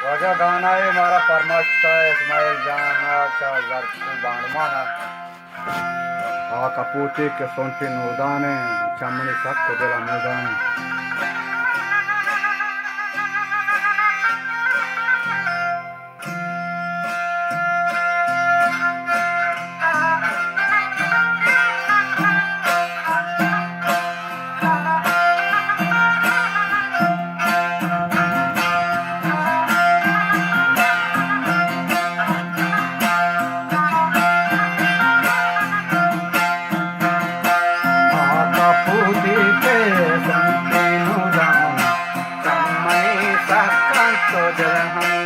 वजह गाना है मारा परमाश्ता इस्माइल जाना चार बाणमाना आ कपूते के सोंटे नूदाने चमनी सक को दिला नूदाने तो जरा हम